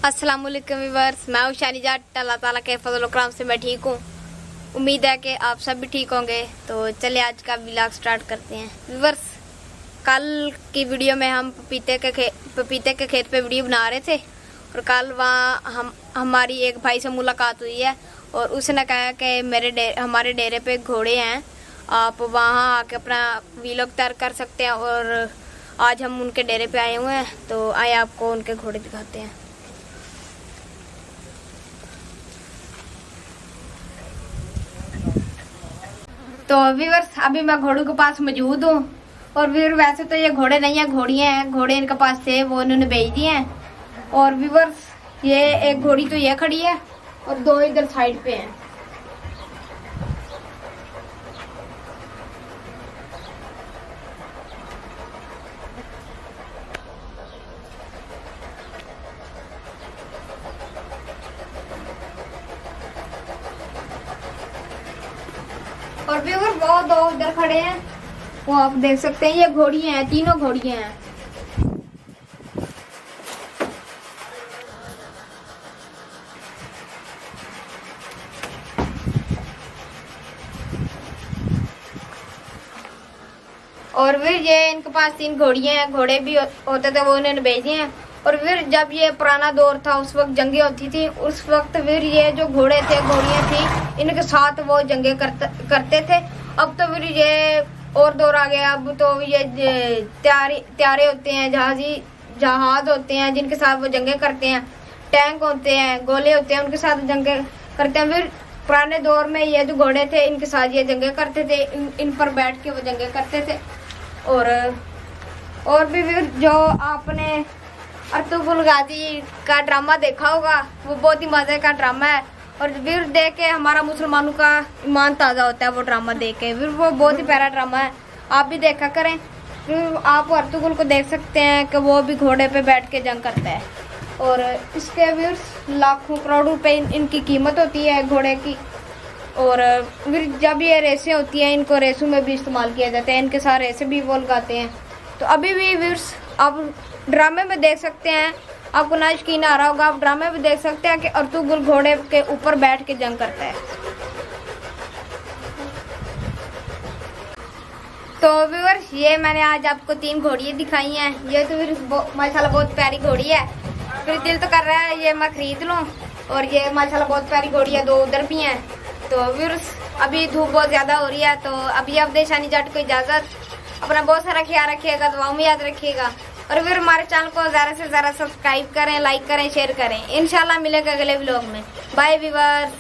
अस्सलाम वालेकुम व्यूअर्स, मैं हूं शानी जाट। अल्लाह ताला के फजल और करम से मैं ठीक हूं। उम्मीद है कि आप सब भी ठीक होंगे। तो चलिए आज का व्लॉग स्टार्ट करते हैं। व्यूअर्स, कल की वीडियो में हम पपीते के खेत पे वीडियो बना रहे थे और कल वहाँ हमारी एक भाई से मुलाकात हुई है और उसने कहा कि हमारे डेरे पे घोड़े हैं, आप वहाँ आके अपना व्लॉग तैयार कर सकते हैं। और आज हम उनके डेरे पे आए हुए हैं, तो आए आपको उनके घोड़े दिखाते हैं। तो व्यूअर्स, अभी मैं घोड़ों के पास मौजूद हूँ और व्यूअर वैसे तो ये घोड़े नहीं है, घोड़ियाँ हैं। घोड़े इनके पास थे, वो उन्होंने बेच दिए हैं। और व्यूअर्स, ये एक घोड़ी तो ये खड़ी है और दो इधर साइड पे हैं। और व्यूअर, वो दो उधर खड़े हैं, वो आप देख सकते हैं। ये घोड़ियाँ हैं, तीनों घोड़ियाँ हैं। और फिर ये इनके पास 3 घोड़ियाँ हैं। घोड़े भी होते थे, वो इन्होंने भेजे हैं। और फिर जब ये पुराना दौर था, उस वक्त जंगें होती थी, उस वक्त फिर ये जो घोड़े थे, घोड़ियाँ थी, इनके साथ वो जंगें करते थे। अब तो फिर ये और दौर आ गया। अब तो ये त्यारे होते हैं, जहाज होते हैं जिनके साथ वो जंगें करते हैं। टैंक होते हैं, गोले होते हैं, उनके साथ जंगें करते हैं। फिर पुराने दौर में ये जो घोड़े थे, इनके साथ ये जंगें करते थे, इन पर बैठ के वो जंगें करते थे। और भी फिर जो आपने अर्तुगरुल गाजी का ड्रामा देखा होगा, वो बहुत ही मजे का ड्रामा है। और फिर देख के हमारा मुसलमानों का ईमान ताज़ा होता है वो ड्रामा देख के। फिर वो बहुत ही प्यारा ड्रामा है, आप भी देखा करें। फिर आप अर्तुगरुल को देख सकते हैं कि वो भी घोड़े पे बैठ के जंग करता है। और इसके फिर लाखों करोड़ों रुपए इनकी कीमत होती है घोड़े की। और फिर जब ये रेसें होती हैं, इनको रेसों में भी इस्तेमाल किया जाता है, इनके साथ रेसें भी वो लगाते हैं। तो अभी भी व्यूअर्स, आप ड्रामे में देख सकते हैं, आपको ना यकीन आ रहा होगा, आप ड्रामे में देख सकते हैं कि अर्तुगरुल घोड़े के ऊपर बैठ के जंग करता है। तो व्यूअर्स, ये मैंने आज आपको 3 घोड़ियाँ दिखाई हैं। ये तो फिर माशाल्लाह बहुत प्यारी घोड़ी है। फिर दिल तो कर रहा है ये मैं खरीद लूँ। और ये माशाल्लाह बहुत प्यारी घोड़ी है, 2 उधर भी हैं। तो व्यूअर्स, अभी धूप बहुत ज़्यादा हो रही है, तो अभी आप दे शानी जाट को इजाज़त। अपना बहुत सारा ख्याल रखिएगा, दुआओं में याद रखिएगा। और फिर हमारे चैनल को ज़्यादा से ज़्यादा सब्सक्राइब करें, लाइक करें, शेयर करें। इंशाल्लाह मिलेगा अगले व्लॉग में। Bye viewers.